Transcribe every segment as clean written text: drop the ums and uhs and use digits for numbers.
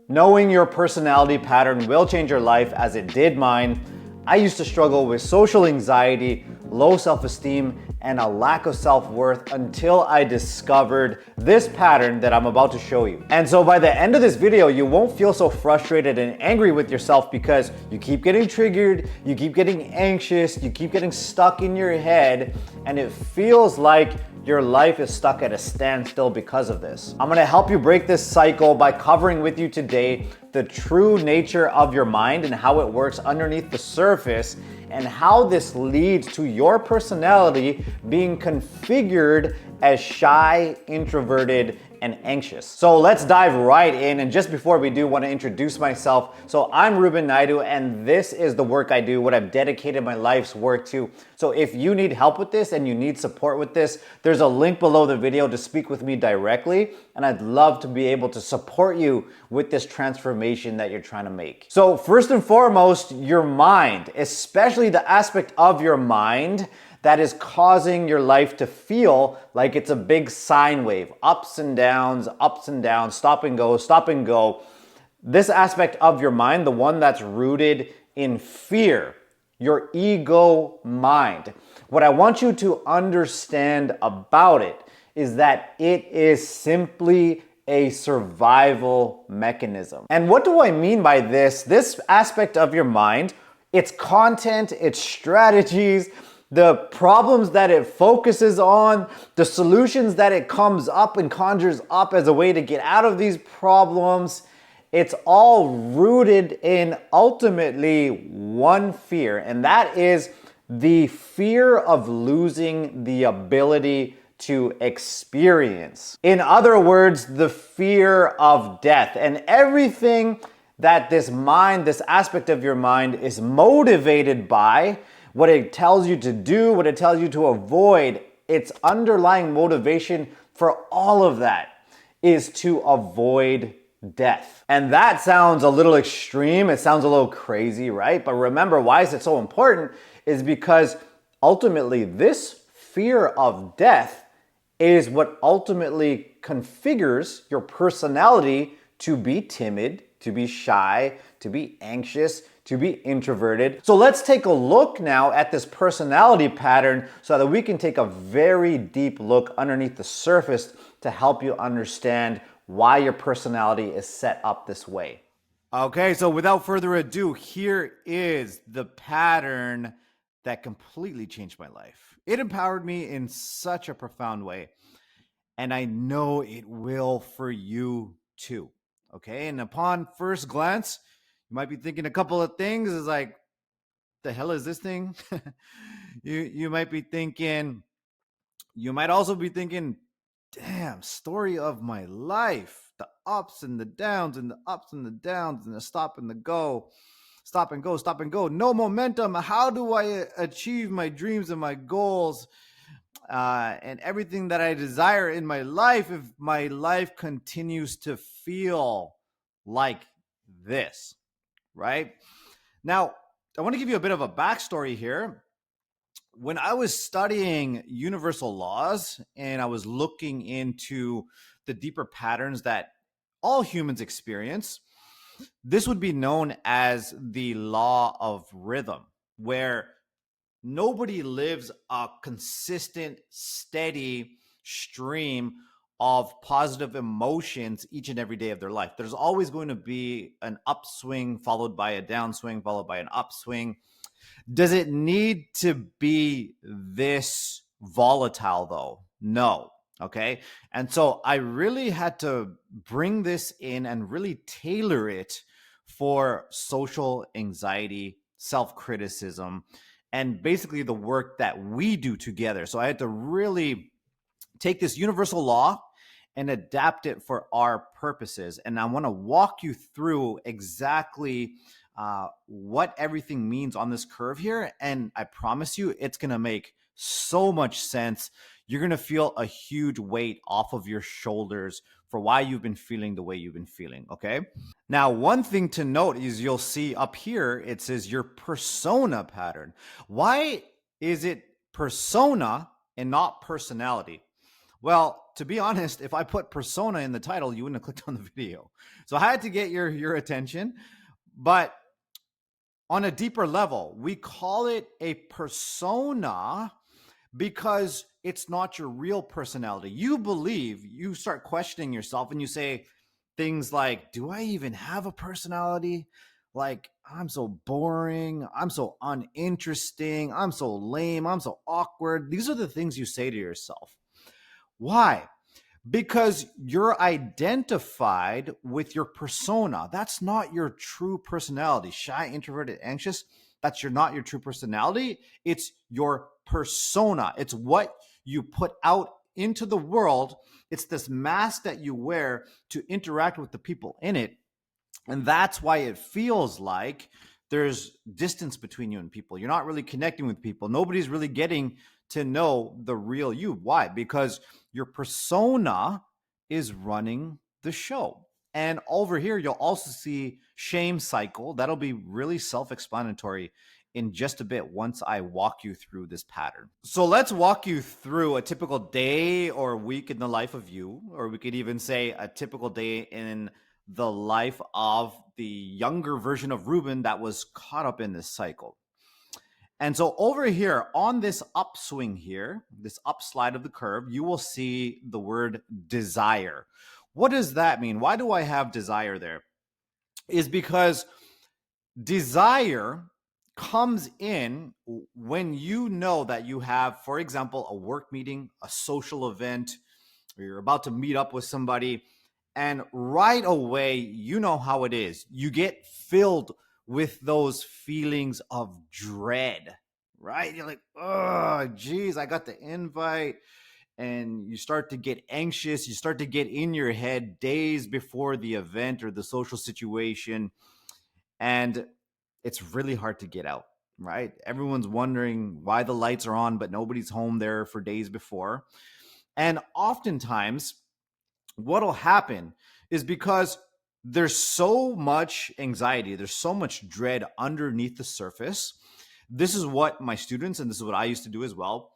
Knowing your personality pattern will change your life as it did mine. I used to struggle with social anxiety, low self-esteem, and a lack of self-worth until I discovered this pattern that I'm about to show you. And so by the end of this video, you won't feel so frustrated and angry with yourself because you keep getting triggered, you keep getting anxious, you keep getting stuck in your head, and it feels like your life is stuck at a standstill because of this. I'm gonna help you break this cycle by covering with you today the true nature of your mind and how it works underneath the surface, and how this leads to your personality being configured as shy, introverted, and anxious. So let's dive right in. And just before we do, I want to introduce myself. So I'm Rubin Naidu, and this is the work I do, what I've dedicated my life's work to. So if you need help with this and you need support with this, there's a link below the video to speak with me directly. And I'd love to be able to support you with this transformation that you're trying to make. So first and foremost, your mind, especially the aspect of your mind that is causing your life to feel like it's a big sine wave, ups and downs, stop and go, stop and go. This aspect of your mind, the one that's rooted in fear, your ego mind. What I want you to understand about it is that it is simply a survival mechanism. And what do I mean by this? This aspect of your mind, its content, its strategies, the problems that it focuses on, the solutions that it comes up and conjures up as a way to get out of these problems, it's all rooted in ultimately one fear, and that is the fear of losing the ability to experience. In other words, the fear of death. And everything that this mind, this aspect of your mind is motivated by, what it tells you to do, what it tells you to avoid, its underlying motivation for all of that is to avoid death. And that sounds a little extreme. It sounds a little crazy, right? But remember, why is it so important? Is because ultimately this fear of death is what ultimately configures your personality to be timid, to be shy, to be anxious, to be introverted. So let's take a look now at this personality pattern so that we can take a very deep look underneath the surface to help you understand why your personality is set up this way. Okay, so without further ado, here is the pattern that completely changed my life. It empowered me in such a profound way, and I know it will for you too. Okay, and upon first glance, you might be thinking a couple of things. Is like, the hell is this thing? You might be thinking, you might also be thinking, damn, story of my life. The ups and the downs and the ups and the downs and the stop and the go. Stop and go, stop and go. No momentum. How do I achieve my dreams and my goals and everything that I desire in my life if my life continues to feel like this? Right? Now, I want to give you a bit of a backstory here. When I was studying universal laws and I was looking into the deeper patterns that all humans experience, this would be known as the law of rhythm, where nobody lives a consistent, steady stream of positive emotions each and every day of their life. There's always going to be an upswing followed by a downswing, followed by an upswing. Does it need to be this volatile though? No. Okay. And so I really had to bring this in and really tailor it for social anxiety, self-criticism, and basically the work that we do together. So I had to really take this universal law and adapt it for our purposes. And I want to walk you through exactly what everything means on this curve here. And I promise you, it's going to make so much sense. You're going to feel a huge weight off of your shoulders for why you've been feeling the way you've been feeling. Okay. Now, one thing to note is you'll see up here, it says your persona pattern. Why is it persona and not personality? Well, to be honest, if I put persona in the title, you wouldn't have clicked on the video. So I had to get your attention. But on a deeper level, we call it a persona because it's not your real personality. You believe, you start questioning yourself and you say things like, do I even have a personality? Like, I'm so boring. I'm so uninteresting. I'm so lame. I'm so awkward. These are the things you say to yourself. Why? Because you're identified with your persona. That's not your true personality. Shy, introverted, anxious, not your true personality. It's your persona. It's what you put out into the world. It's this mask that you wear to interact with the people in it. And that's why it feels like there's distance between you and people. You're not really connecting with people. Nobody's really getting to know the real you. Why? Because your persona is running the show. And over here, you'll also see shame cycle. That'll be really self-explanatory in just a bit once I walk you through this pattern. So let's walk you through a typical day or week in the life of you, or we could even say a typical day in the life of the younger version of Rubin that was caught up in this cycle. And so over here on this upswing here, this upslide of the curve, you will see the word desire. What does that mean? Why do I have desire there? Is because desire comes in when you know that you have, for example, a work meeting, a social event, or you're about to meet up with somebody, and right away, you know how it is. You get filled with those feelings of dread, right? You're like, oh, geez, I got the invite. And you start to get anxious. You start to get in your head days before the event or the social situation. And it's really hard to get out, right? Everyone's wondering why the lights are on, but nobody's home there for days before. And oftentimes, what'll happen is because there's so much anxiety, there's so much dread underneath the surface. This is what my students, and this is what I used to do as well,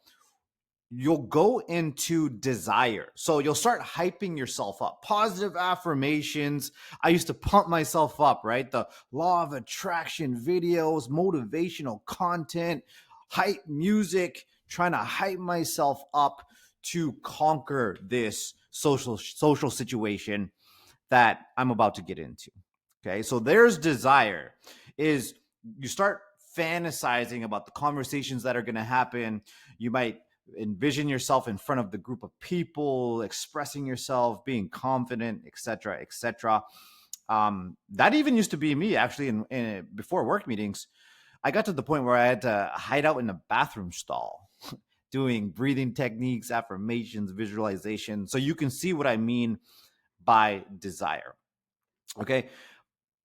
you'll go into desire. So you'll start hyping yourself up. Positive affirmations. I used to pump myself up, right? The law of attraction videos, motivational content, hype music, trying to hype myself up to conquer this social situation that I'm about to get into. Okay? So there's desire is you start fantasizing about the conversations that are going to happen. You might envision yourself in front of the group of people, expressing yourself, being confident, etc., etc. That even used to be me actually in before work meetings. I got to the point where I had to hide out in the bathroom stall doing breathing techniques, affirmations, visualization. So you can see what I mean by desire. Okay.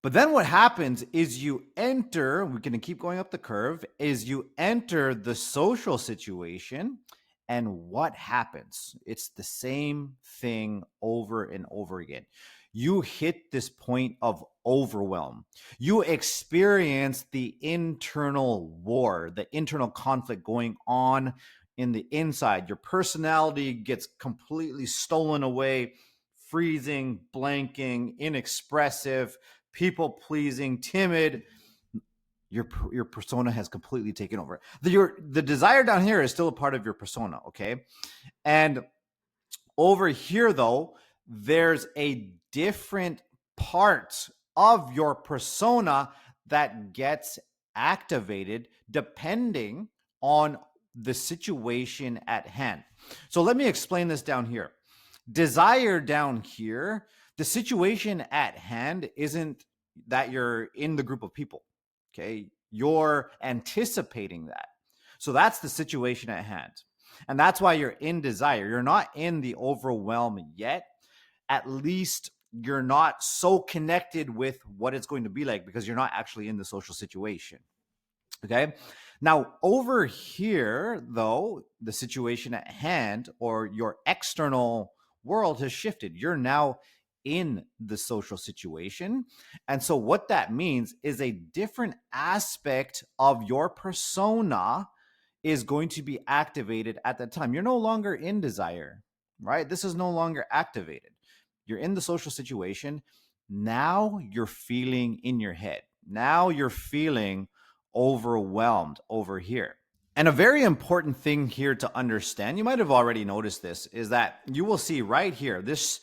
But then what happens is you enter, we're going to keep going up the curve, is you enter the social situation. And what happens? It's the same thing over and over again. You hit this point of overwhelm. You experience the internal war, the internal conflict going on in the inside. Your personality gets completely stolen away, freezing, blanking, inexpressive, people pleasing, timid. Your persona has completely taken over. The desire down here is still a part of your persona, okay? And over here, though, there's a different part of your persona that gets activated depending on the situation at hand. So let me explain this down here. Desire down here, the situation at hand isn't that you're in the group of people, okay? You're anticipating that. So that's the situation at hand. And that's why you're in desire. You're not in the overwhelm yet. At least you're not so connected with what it's going to be like because you're not actually in the social situation. Okay. Now, over here, though, the situation at hand or your external world has shifted. You're now in the social situation. And so, what that means is a different aspect of your persona is going to be activated at that time. You're no longer in desire. right? This is no longer activated. You're in the social situation. Now you're feeling in your head. Now you're feeling overwhelmed over here. And a very important thing here to understand, you might have already noticed this, is that you will see right here, this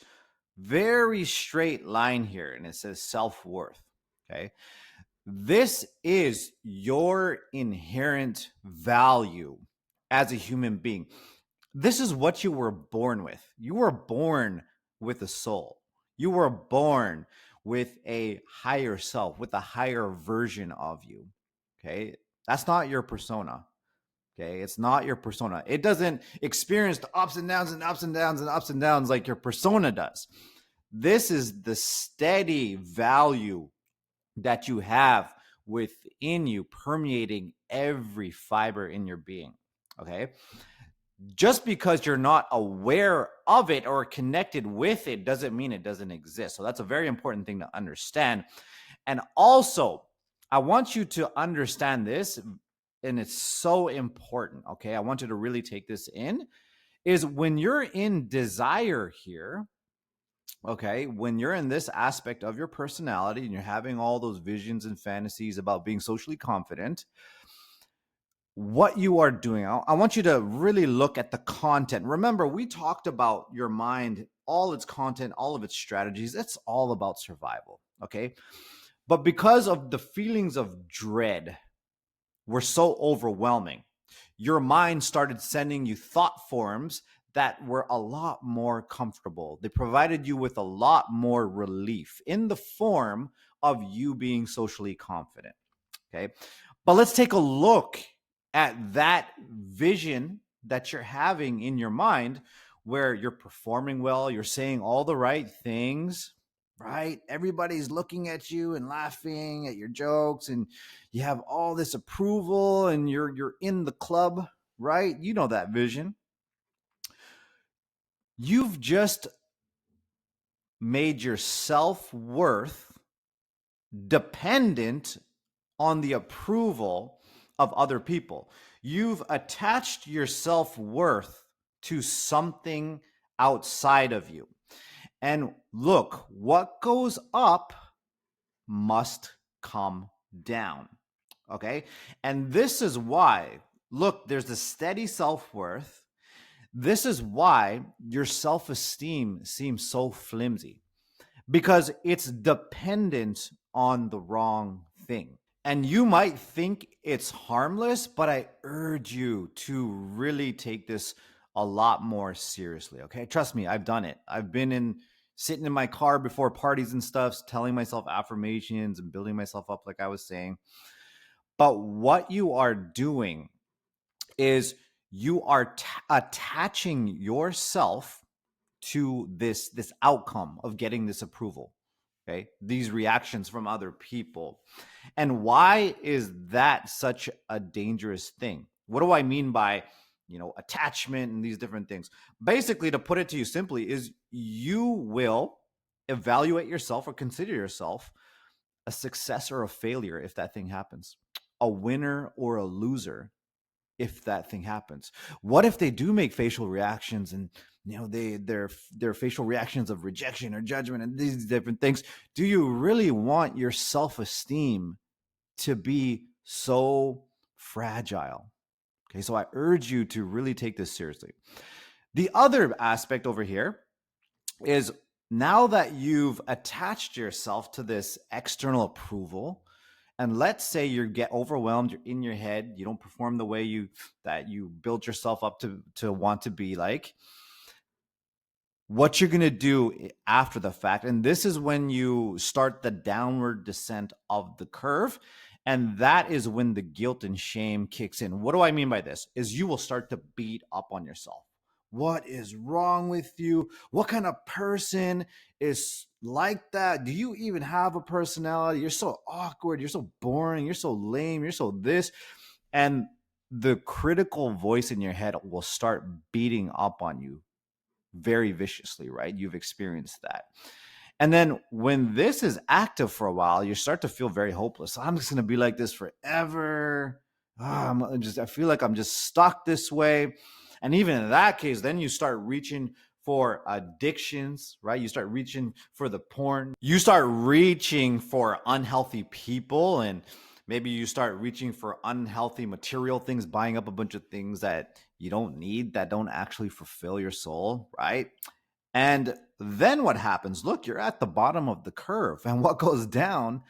very straight line here, and it says self-worth. Okay. This is your inherent value as a human being. This is what you were born with. You were born with a soul. You were born with a higher self, with a higher version of you. Okay. That's not your persona. Okay. It's not your persona. It doesn't experience the ups and downs and ups and downs and ups and downs like your persona does. This is the steady value that you have within you, permeating every fiber in your being. Okay. Just because you're not aware of it or connected with it doesn't mean it doesn't exist. So that's a very important thing to understand. And also, I want you to understand this, and it's so important. Okay. I want you to really take this in, is when you're in desire here, okay, when you're in this aspect of your personality and you're having all those visions and fantasies about being socially confident, what you are doing, I want you to really look at the content. Remember, we talked about your mind, all its content, all of its strategies. It's all about survival, okay? But because of the feelings of dread were so overwhelming, your mind started sending you thought forms that were a lot more comfortable. They provided you with a lot more relief in the form of you being socially confident. Okay. But let's take a look at that vision that you're having in your mind where you're performing well, you're saying all the right things, right? Everybody's looking at you and laughing at your jokes, and you have all this approval, and you're in the club, right? You know that vision. You've just made your self-worth dependent on the approval of other people. You've attached your self-worth to something outside of you. And look, what goes up must come down. Okay. And this is why, look, there's a steady self-worth. This is why your self-esteem seems so flimsy, because it's dependent on the wrong thing. And you might think it's harmless, but I urge you to really take this a lot more seriously. Okay. Trust me, I've done it. I've been sitting in my car before parties and stuff, telling myself affirmations and building myself up, like I was saying. But what you are doing is you are attaching yourself to this outcome of getting this approval. Okay, these reactions from other people. And why is that such a dangerous thing? What do I mean by, attachment and these different things? Basically, to put it to you simply, is you will evaluate yourself or consider yourself a success or a failure if that thing happens, a winner or a loser if that thing happens. What if they do make facial reactions, and their facial reactions of rejection or judgment and these different things? Do you really want your self-esteem to be so fragile? Okay, so I urge you to really take this seriously. The other aspect over here is, now that you've attached yourself to this external approval, and let's say you get overwhelmed, you're in your head, you don't perform the way that you built yourself up to want to be like, what you're going to do after the fact, and this is when you start the downward descent of the curve, and that is when the guilt and shame kicks in. What do I mean by this? Is you will start to beat up on yourself. What is wrong with you? What kind of person is like that? Do you even have a personality? You're so awkward. You're so boring. You're so lame. You're so this. And the critical voice in your head will start beating up on you very viciously, right? You've experienced that. And then when this is active for a while, you start to feel very hopeless. I'm just going to be like this forever. I feel like I'm just stuck this way. And even in that case, then you start reaching for addictions, right? You start reaching for the porn. You start reaching for unhealthy people, and maybe you start reaching for unhealthy material things, buying up a bunch of things that you don't need, that don't actually fulfill your soul, right? And then what happens? Look, you're at the bottom of the curve, and what goes down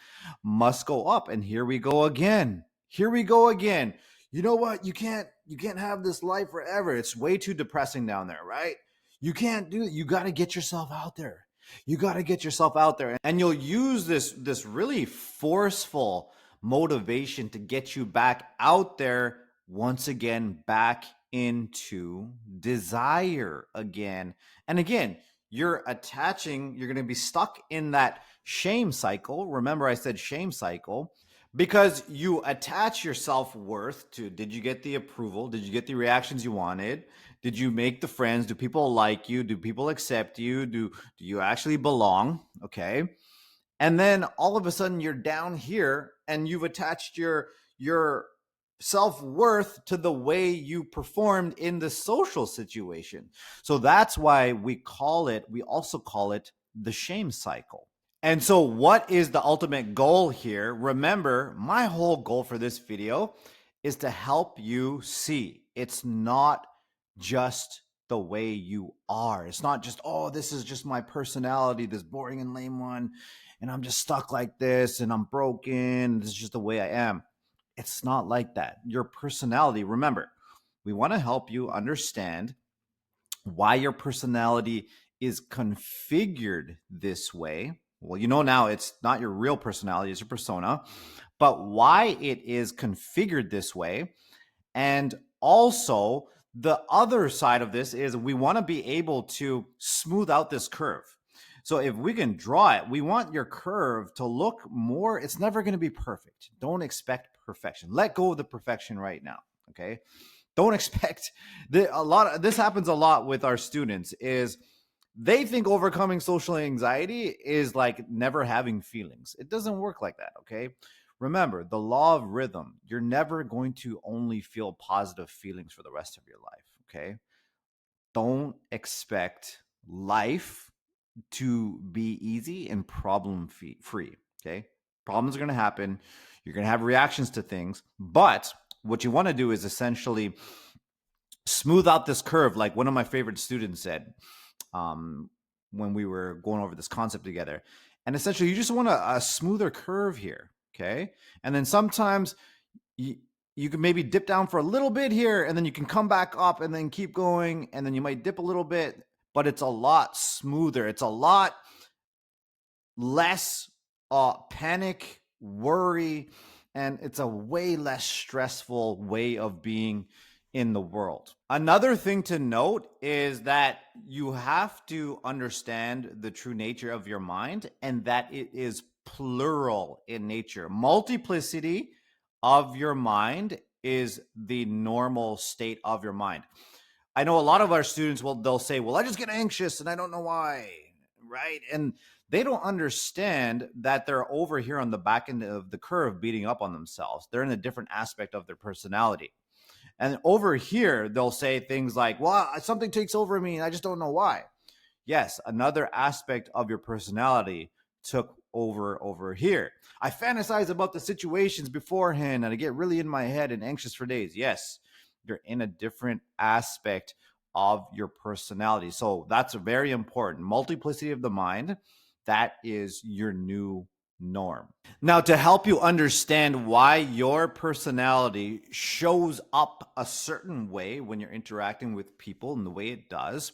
must go up. And here we go again. Here we go again. You know what? You can't have this life forever. It's way too depressing down there, right? You can't do it. You got to get yourself out there. You got to get yourself out there. And you'll use this really forceful motivation to get you back out there once again, back into desire again. And again, you're going to be stuck in that shame cycle. Remember, I said shame cycle because you attach your self-worth to, did you get the approval? Did you get the reactions you wanted? Did you make the friends? Do people like you? Do people accept you? Do you actually belong? Okay. And then all of a sudden you're down here and you've attached your self-worth to the way you performed in the social situation. So that's why we also call it the shame cycle. And so what is the ultimate goal here? Remember, my whole goal for this video is to help you see it's not just the way you are. It's not just, oh, this is just my personality, this boring and lame one, and I'm just stuck like this and I'm broken. This is just the way I am. It's not like that. Your personality, remember, we want to help you understand why your personality is configured this way. Well, you know now it's not your real personality, it's your persona, but why it is configured this way. And also, the other side of this is we want to be able to smooth out this curve. So if we can draw it, we want your curve to look more, it's never going to be perfect. Don't expect perfection. Let go of the perfection right now, okay? Don't expect this happens a lot with our students is they think overcoming social anxiety is like never having feelings. It doesn't work like that, okay? Remember, the law of rhythm, you're never going to only feel positive feelings for the rest of your life, okay? Don't expect life to be easy and problem free, okay? Problems are going to happen. You're going to have reactions to things, but what you want to do is essentially smooth out this curve, like one of my favorite students said when we were going over this concept together. And essentially, you just want a smoother curve here, okay? And then sometimes you can maybe dip down for a little bit here, and then you can come back up and then keep going, and then you might dip a little bit, but it's a lot smoother. It's a lot less panic, worry, and it's a way less stressful way of being in the world. Another thing to note is that you have to understand the true nature of your mind and that it is plural in nature. Multiplicity of your mind is the normal state of your mind. I know a lot of our students they'll say, well, I just get anxious and I don't know why, right? And they don't understand that they're over here on the back end of the curve beating up on themselves. They're in a different aspect of their personality. And over here, they'll say things like, well, something takes over me and I just don't know why. Yes, another aspect of your personality took over here. I fantasize about the situations beforehand and I get really in my head and anxious for days. Yes, you're in a different aspect of your personality. So that's very important. Multiplicity of the mind, that is your new norm. Now, to help you understand why your personality shows up a certain way when you're interacting with people and the way it does,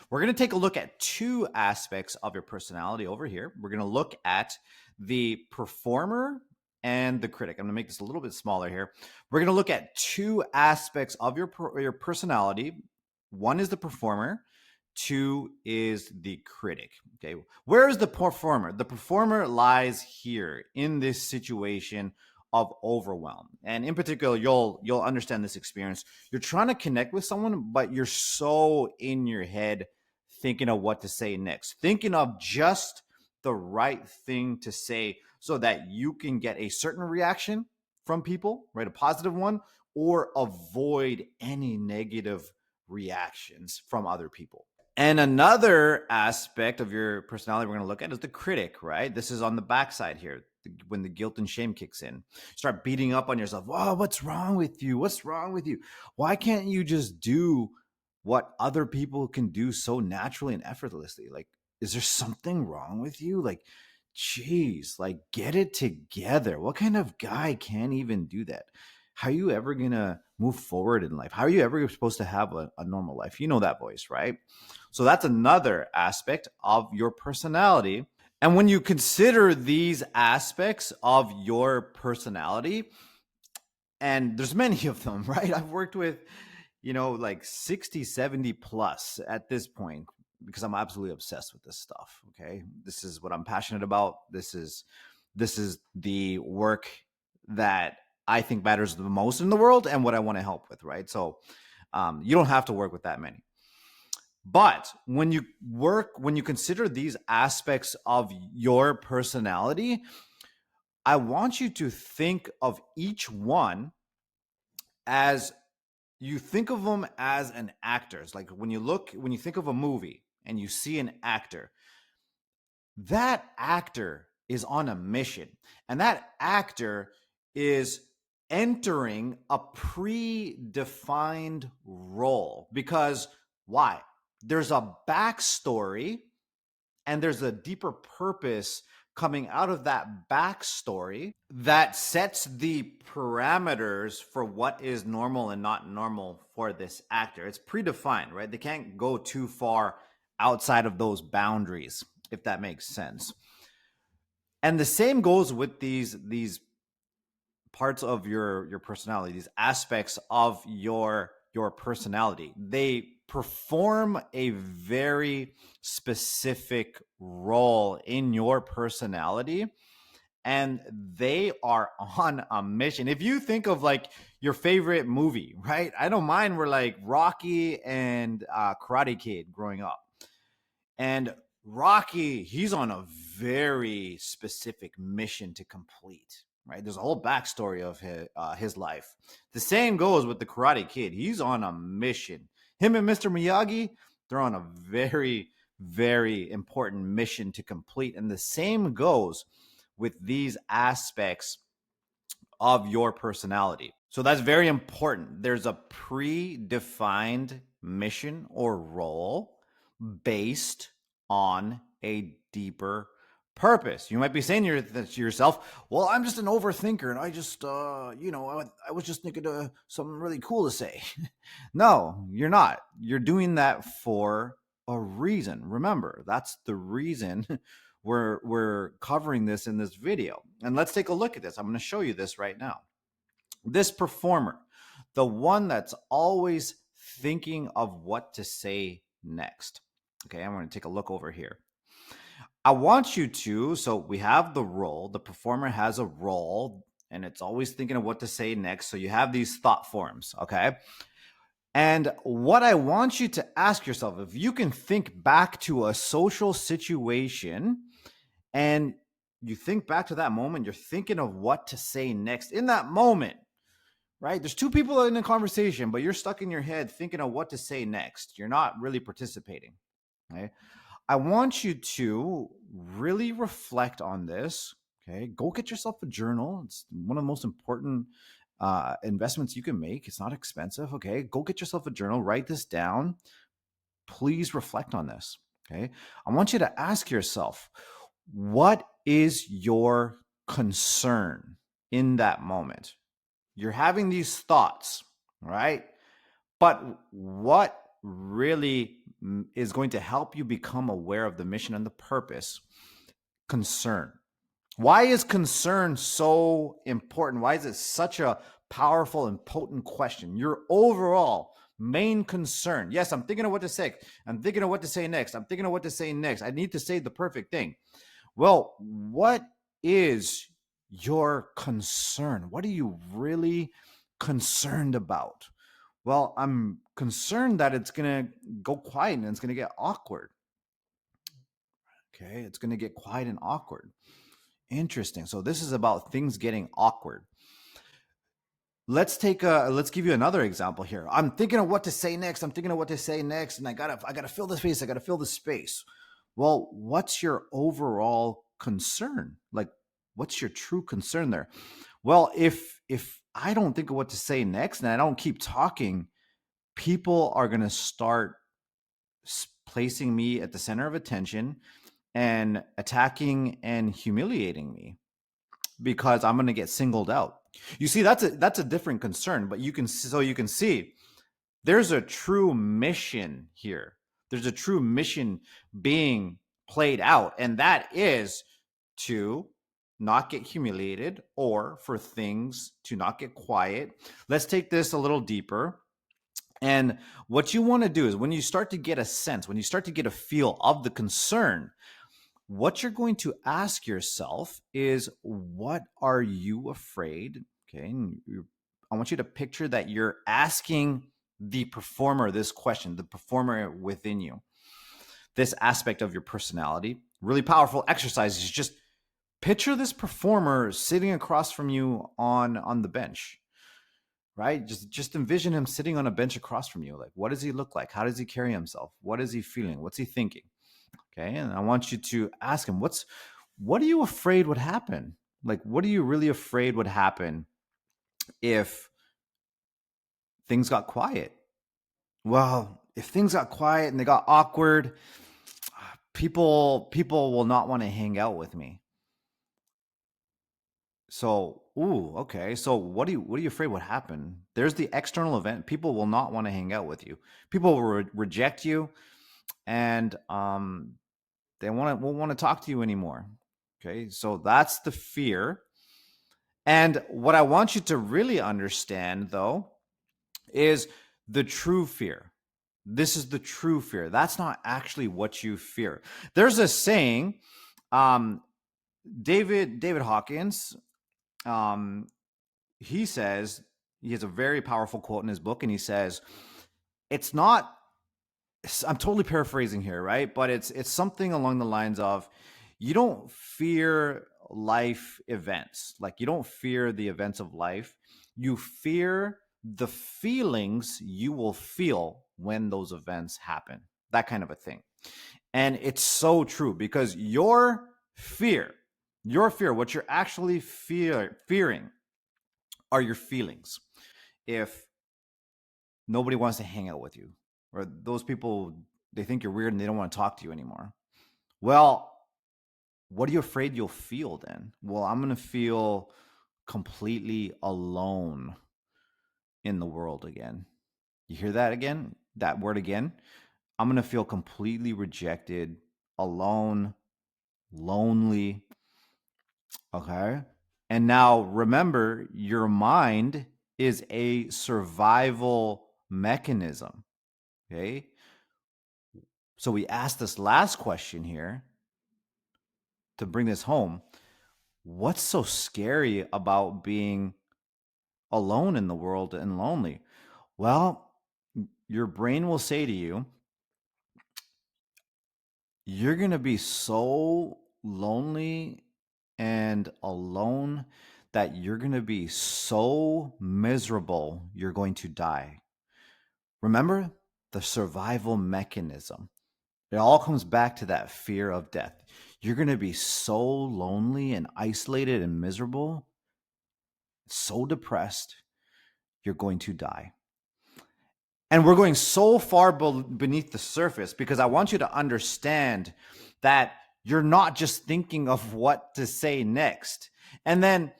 we're going to take a look at two aspects of your personality over here. We're going to look at the performer and the critic. I'm going to make this a little bit smaller here. We're going to look at two aspects of your personality. One is the performer. Two is the critic. Okay, where is the performer? The performer lies here in this situation of overwhelm, and in particular, you'll understand this experience. You're trying to connect with someone, but you're so in your head, thinking of what to say next, thinking of just the right thing to say, so that you can get a certain reaction from people, right? A positive one, or avoid any negative reactions from other people. And another aspect of your personality we're going to look at is the critic, right? This is on the backside here, when the guilt and shame kicks in. Start beating up on yourself. Oh, what's wrong with you? What's wrong with you? Why can't you just do what other people can do so naturally and effortlessly? Like, is there something wrong with you? Like, geez, like, get it together. What kind of guy can even do that? How are you ever going to move forward in life? How are you ever supposed to have a normal life? You know that voice, right? So that's another aspect of your personality. And when you consider these aspects of your personality, and there's many of them, right? I've worked with, like 60, 70 plus at this point because I'm absolutely obsessed with this stuff. Okay. This is what I'm passionate about. This is the work that I think matters the most in the world and what I want to help with, right? So you don't have to work with that many. But when you consider these aspects of your personality, I want you to think of each one as you think of them as an actor. It's like when you think of a movie and you see an actor, that actor is on a mission, and that actor is entering a predefined role. Because why? There's a backstory and there's a deeper purpose coming out of that backstory that sets the parameters for what is normal and not normal for this actor. It's predefined, right? They can't go too far outside of those boundaries, if that makes sense. And the same goes with these parts of your personality, these aspects of your personality. They perform a very specific role in your personality, and they are on a mission. If you think of like your favorite movie, right? I know mine were like Rocky and Karate Kid growing up. And Rocky, he's on a very specific mission to complete, right? There's a whole backstory of his life. The same goes with the Karate Kid. He's on a mission. Him and Mr. Miyagi, they're on a very, very important mission to complete. And the same goes with these aspects of your personality. So that's very important. There's a predefined mission or role based on a deeper purpose. You might be saying to yourself, well, I'm just an overthinker and I just, I was just thinking of something really cool to say. No, you're not. You're doing that for a reason. Remember, that's the reason we're covering this in this video. And let's take a look at this. I'm going to show you this right now. This performer, the one that's always thinking of what to say next. Okay, I'm going to take a look over here. I want you to, so we have the role, the performer has a role, and it's always thinking of what to say next. So you have these thought forms, okay? And what I want you to ask yourself, if you can think back to a social situation and you think back to that moment, you're thinking of what to say next in that moment, right? There's two people in a conversation, but you're stuck in your head thinking of what to say next. You're not really participating, right? I want you to really reflect on this. Okay. Go get yourself a journal. It's one of the most important investments you can make. It's not expensive. Okay. Go get yourself a journal. Write this down. Please reflect on this. Okay. I want you to ask yourself, what is your concern in that moment? You're having these thoughts, right? But what really is going to help you become aware of the mission and the purpose? Concern. Why is concern so important? Why is it such a powerful and potent question? Your overall main concern. Yes, I'm thinking of what to say. I'm thinking of what to say next. I'm thinking of what to say next. I need to say the perfect thing. Well, what is your concern? What are you really concerned about? Well, I'm concerned that it's going to go quiet and it's going to get awkward. Okay, it's going to get quiet and awkward. Interesting. So this is about things getting awkward. Let's give you another example here. I'm thinking of what to say next. And I gotta fill the space. I gotta fill the space. Well, what's your overall concern? Like, what's your true concern there? Well, if I don't think of what to say next and I don't keep talking, people are gonna start placing me at the center of attention and attacking and humiliating me because I'm going to get singled out. You see, that's a different concern, but you can see there's a true mission here. There's a true mission being played out, and that is to not get humiliated or for things to not get quiet. Let's take this a little deeper. And what you want to do is when you start to get a sense, when you start to get a feel of the concern, what you're going to ask yourself is, what are you afraid? Okay. And I want you to picture that you're asking the performer this question, the performer within you, this aspect of your personality. Really powerful exercise is just picture this performer sitting across from you on the bench, right? Just envision him sitting on a bench across from you. Like, what does he look like? How does he carry himself? What is he feeling? What's he thinking? Okay. And I want you to ask him, what are you afraid would happen? Like, what are you really afraid would happen if things got quiet? Well, if things got quiet and they got awkward, people will not want to hang out with me. So, ooh, okay. So what are you afraid would happen? There's the external event. People will not want to hang out with you. People will reject you, and they won't want to talk to you anymore. Okay, so that's the fear. And what I want you to really understand, though, is the true fear. This is the true fear. That's not actually what you fear. There's a saying, um, David Hawkins, um, he says, he has a very powerful quote in his book, and he says, it's not, I'm totally paraphrasing here, right? But it's something along the lines of, you don't fear life events. Like, you don't fear the events of life. You fear the feelings you will feel when those events happen. That kind of a thing. And it's so true, because fear, what you're actually fearing are your feelings. If nobody wants to hang out with you, or those people, they think you're weird and they don't want to talk to you anymore. Well, what are you afraid you'll feel then? Well, I'm going to feel completely alone in the world again. You hear that again? That word again? I'm going to feel completely rejected, alone, lonely. Okay. And now remember, your mind is a survival mechanism. Okay. So we asked this last question here to bring this home. What's so scary about being alone in the world and lonely? Well, your brain will say to you, you're going to be so lonely and alone that you're going to be so miserable, you're going to die. Remember the survival mechanism. It all comes back to that fear of death. You're going to be so lonely and isolated and miserable, so depressed, you're going to die. And we're going so far beneath the surface because I want you to understand that you're not just thinking of what to say next. And then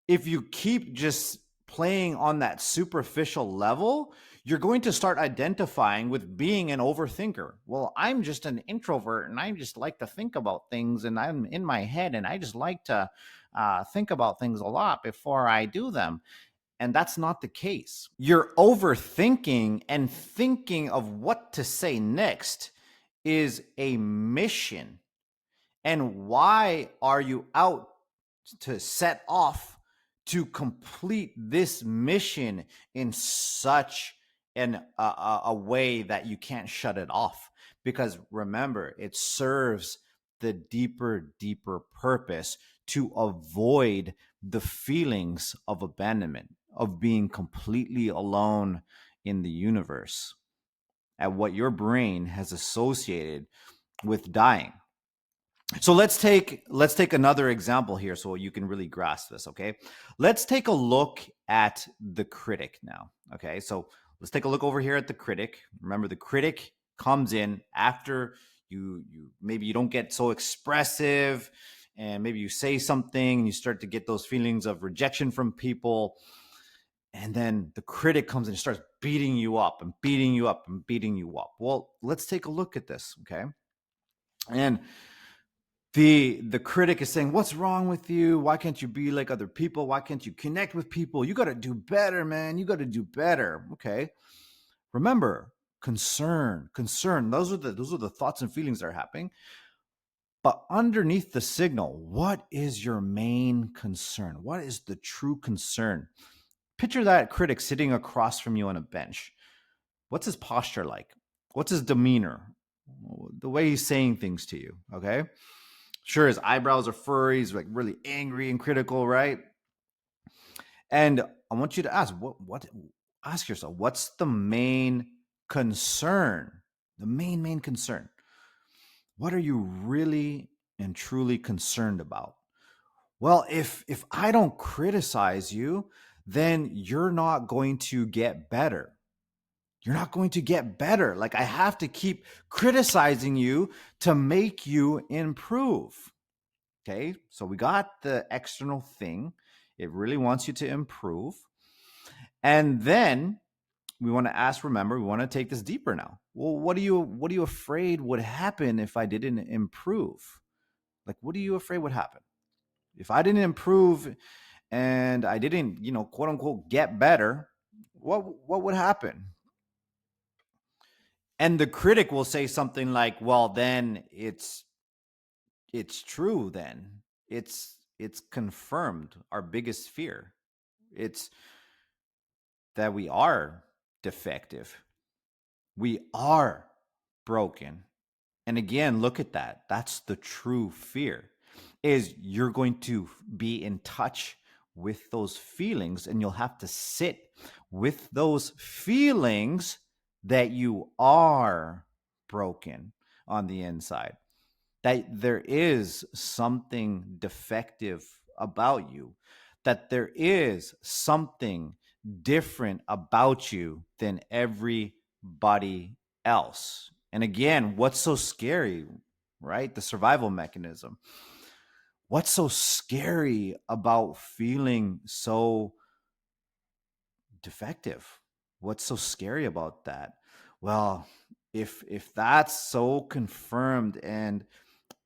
if you keep just playing on that superficial level, you're going to start identifying with being an overthinker. Well, I'm just an introvert and I just like to think about things and I'm in my head and I just like to think about things a lot before I do them. And that's not the case. You're overthinking, and thinking of what to say next is a mission. And why are you out to set off to complete this mission in such a way that you can't shut it off? Because remember, it serves the deeper purpose to avoid the feelings of abandonment, of being completely alone in the universe, at what your brain has associated with dying. So let's take another example here so you can really grasp this, okay? Let's take a look at the critic now, okay? So let's take a look over here at the critic. Remember, the critic comes in after you maybe you don't get so expressive, and maybe you say something and you start to get those feelings of rejection from people, and then the critic comes in and starts beating you up and beating you up and beating you up. Well, let's take a look at this, okay? And the critic is saying, what's wrong with you? Why can't you be like other people? Why can't you connect with people? You got to do better, man. You got to do better. Okay. Remember, concern. Those are the thoughts and feelings that are happening. But underneath the signal, what is your main concern? What is the true concern? Picture that critic sitting across from you on a bench. What's his posture like? What's his demeanor? The way he's saying things to you, okay? Sure, his eyebrows are furry. He's like really angry and critical, right? And I want you to ask, ask yourself, what's the main concern? The main concern. What are you really and truly concerned about? Well, if I don't criticize you, then you're not going to get better. You're not going to get better. Like, I have to keep criticizing you to make you improve. Okay, so we got the external thing. It really wants you to improve. And then we want to ask, remember, we want to take this deeper now. Well, what are you afraid would happen if I didn't improve? Like, what are you afraid would happen? If I didn't improve and I didn't, quote unquote, get better, what would happen? And the critic will say something like, well, then it's true then. It's confirmed our biggest fear. It's that we are defective. We are broken. And again, look at that. That's the true fear. Is you're going to be in touch with those feelings, and you'll have to sit with those feelings that you are broken on the inside, that there is something defective about you, that there is something different about you than everybody else. And again, what's so scary, right? The survival mechanism. What's so scary about feeling so defective? What's so scary about that? Well, if that's so confirmed and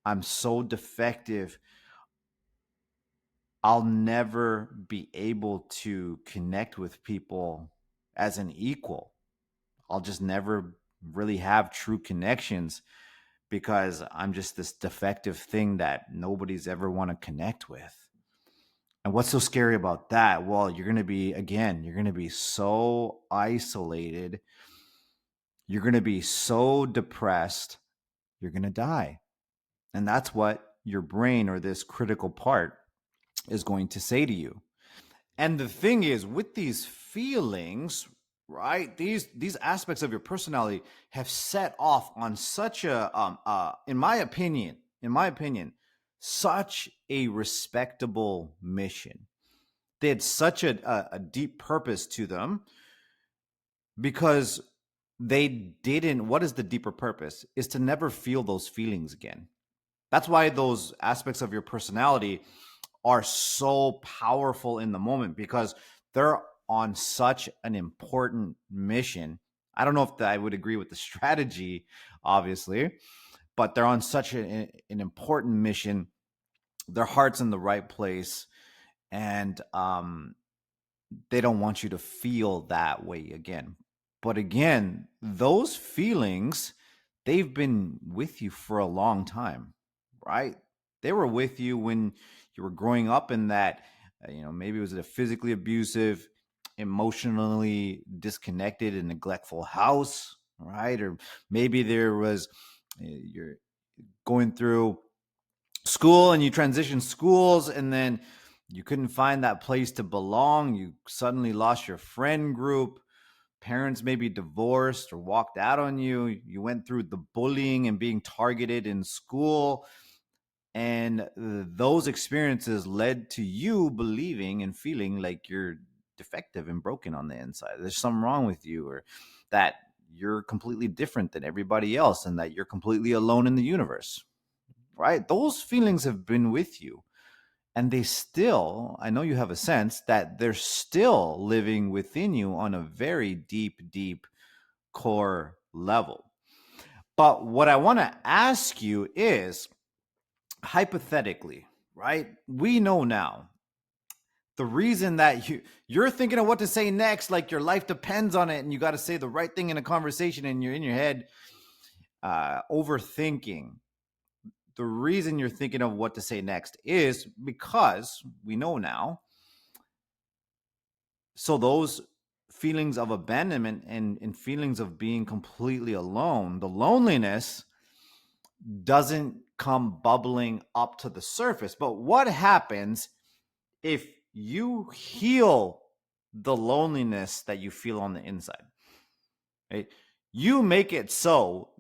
I'm so defective, I'll never be able to connect with people as an equal. I'll just never really have true connections because I'm just this defective thing that nobody's ever want to connect with. And what's so scary about that? Well, you're going to be so isolated. You're going to be so depressed. You're going to die. And that's what your brain, or this critical part, is going to say to you. And the thing is, with these feelings, right? These aspects of your personality have set off on such a, in my opinion, such a respectable mission. They had such a deep purpose to them because they didn't. What is the deeper purpose? Is to never feel those feelings again. That's why those aspects of your personality are so powerful in the moment, because they're on such an important mission. I don't know if I would agree with the strategy, obviously, but they're on such an important mission. Their heart's in the right place, and they don't want you to feel that way again. But again, those feelings, they've been with you for a long time, right? They were with you when you were growing up in that, maybe it was a physically abusive, emotionally disconnected and neglectful house, right? Or maybe there was, you're going through school and you transition schools, and then You couldn't find that place to belong. You suddenly lost your friend group. Parents maybe divorced or walked out on you. You went through the bullying and being targeted in school. And those experiences led to you believing and feeling like you're defective and broken on the inside. There's something wrong with you, or that you're completely different than everybody else, and that you're completely alone in the universe, right? Those feelings have been with you. And they still, I know you have a sense that they're still living within you on a very deep, deep core level. But what I want to ask you is, hypothetically, right? We know now the reason that you're thinking of what to say next, like your life depends on it, and you got to say the right thing in a conversation, and you're in your head overthinking. The reason you're thinking of what to say next is because we know now. So those feelings of abandonment and feelings of being completely alone, the loneliness doesn't come bubbling up to the surface. But what happens if you heal the loneliness that you feel on the inside? Right? You make it so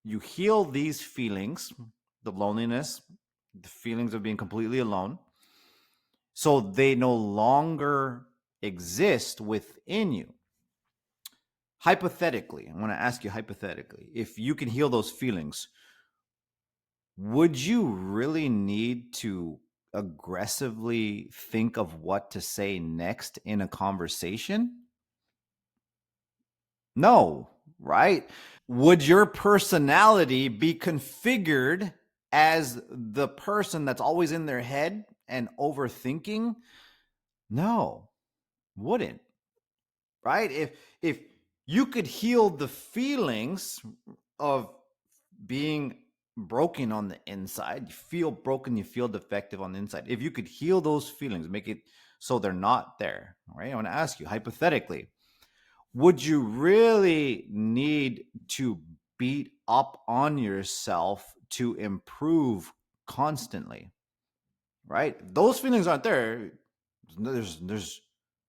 you heal these feelings, the loneliness, the feelings of being completely alone, so they no longer exist within you. Hypothetically, I want to ask you hypothetically, if you can heal those feelings, would you really need to aggressively think of what to say next in a conversation? No, right? Would your personality be configured as the person that's always in their head and overthinking? No, wouldn't. Right? If you could heal the feelings of being broken on the inside, you feel broken, you feel defective on the inside. If you could heal those feelings, make it so they're not there, right? I want to ask you hypothetically, would you really need to beat up on yourself to improve constantly? Right? Those feelings aren't there. There's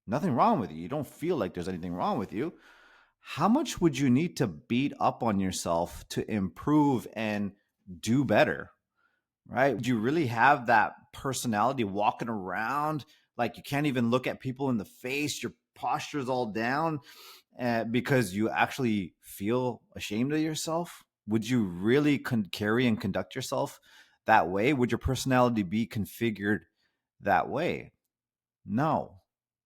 nothing wrong with you. You don't feel like there's anything wrong with you. How much would you need to beat up on yourself to improve and do better? Right? Would you really have that personality walking around like you can't even look at people in the face? Your posture's all down because you actually feel ashamed of yourself? Would you really carry and conduct yourself that way? Would your personality be configured that way? No,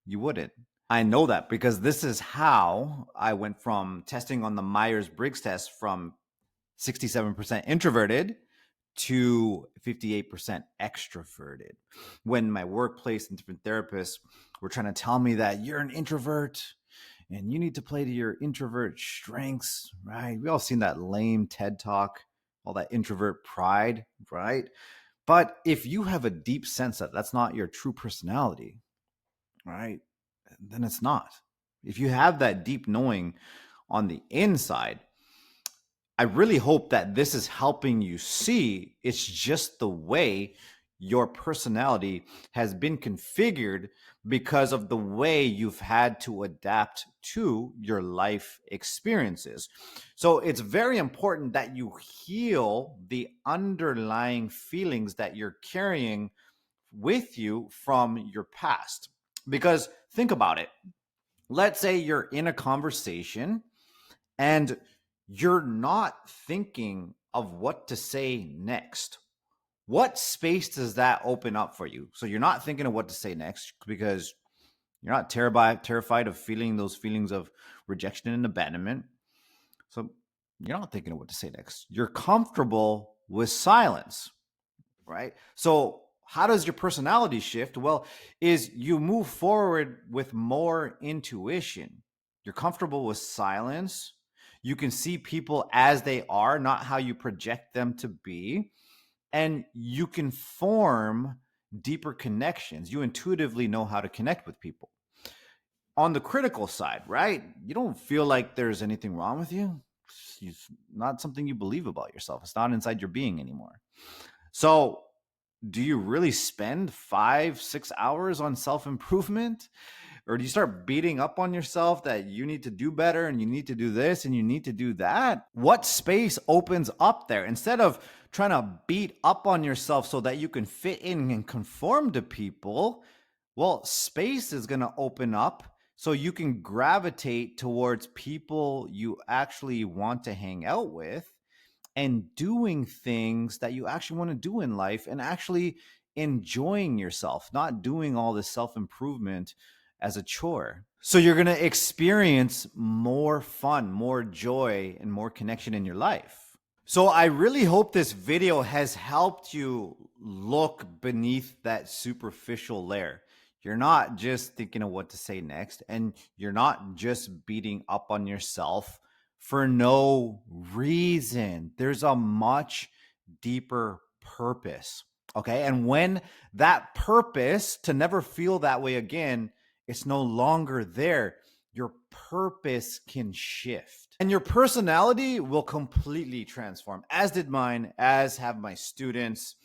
you wouldn't. I know that because this is how I went from testing on the Myers Briggs test from 67% introverted to 58% extroverted. When my workplace and different therapists were trying to tell me that you're an introvert and you need to play to your introvert strengths, right? We all seen that lame TED talk, all that introvert pride, right? But if you have a deep sense that that's not your true personality, right, then it's not. If you have that deep knowing on the inside, I really hope that this is helping you see it's just the way your personality has been configured because of the way you've had to adapt to your life experiences. So it's very important that you heal the underlying feelings that you're carrying with you from your past. Because think about it. Let's say you're in a conversation and you're not thinking of what to say next. What space does that open up for you? So you're not thinking of what to say next because you're not terrified of feeling those feelings of rejection and abandonment. So you're not thinking of what to say next. You're comfortable with silence, right? So how does your personality shift? Well, is you move forward with more intuition. You're comfortable with silence. You can see people as they are, not how you project them to be. And you can form deeper connections. You intuitively know how to connect with people. On the critical side, right? You don't feel like there's anything wrong with you. It's not something you believe about yourself. It's not inside your being anymore. So do you really spend 5, 6 hours on self-improvement? Or do you start beating up on yourself that you need to do better and you need to do this and you need to do that? What space opens up there? Instead of trying to beat up on yourself so that you can fit in and conform to people, well, space is going to open up so you can gravitate towards people you actually want to hang out with and doing things that you actually want to do in life and actually enjoying yourself, not doing all this self improvement as a chore. So you're going to experience more fun, more joy, and more connection in your life. So I really hope this video has helped you look beneath that superficial layer. You're not just thinking of what to say next, and you're not just beating up on yourself for no reason. There's a much deeper purpose. Okay. And when that purpose to never feel that way again, it's no longer there, your purpose can shift and your personality will completely transform, as did mine, as have my students.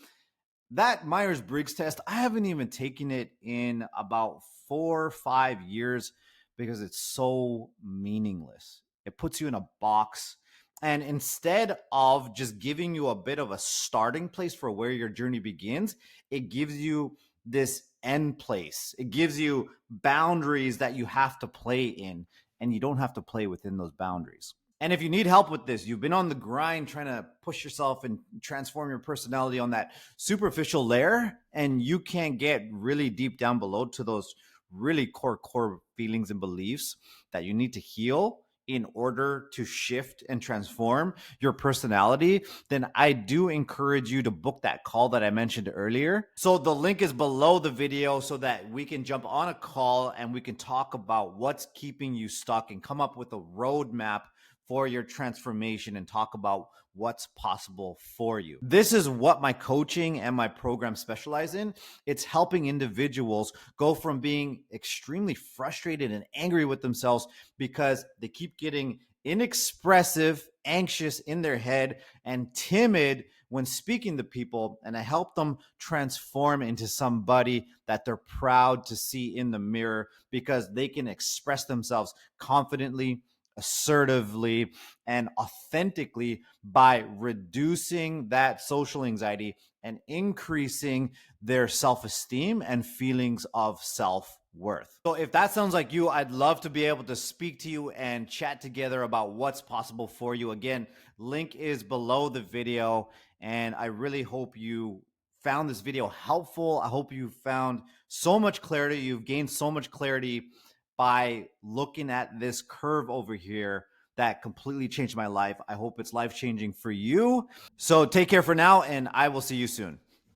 That Myers Briggs test, I haven't even taken it in about 4 or 5 years because it's so meaningless. It puts you in a box. And instead of just giving you a bit of a starting place for where your journey begins, it gives you this end place. It gives you boundaries that you have to play in, and you don't have to play within those boundaries. And if you need help with this, you've been on the grind trying to push yourself and transform your personality on that superficial layer, and you can't get really deep down below to those really core feelings and beliefs that you need to heal in order to shift and transform your personality, then I do encourage you to book that call that I mentioned earlier. So the link is below the video so that we can jump on a call and we can talk about what's keeping you stuck and come up with a roadmap for your transformation and talk about what's possible for you. This is what my coaching and my program specialize in. It's helping individuals go from being extremely frustrated and angry with themselves because they keep getting inexpressive, anxious in their head, and timid when speaking to people. And I help them transform into somebody that they're proud to see in the mirror because they can express themselves confidently, assertively, and authentically by reducing that social anxiety and increasing their self-esteem and feelings of self-worth. So if that sounds like you, I'd love to be able to speak to you and chat together about what's possible for you. Again, link is below the video, and I really hope you found this video helpful. I hope you found so much clarity. You've gained so much clarity by looking at this curve over here that completely changed my life. I hope it's life-changing for you. So take care for now, and I will see you soon.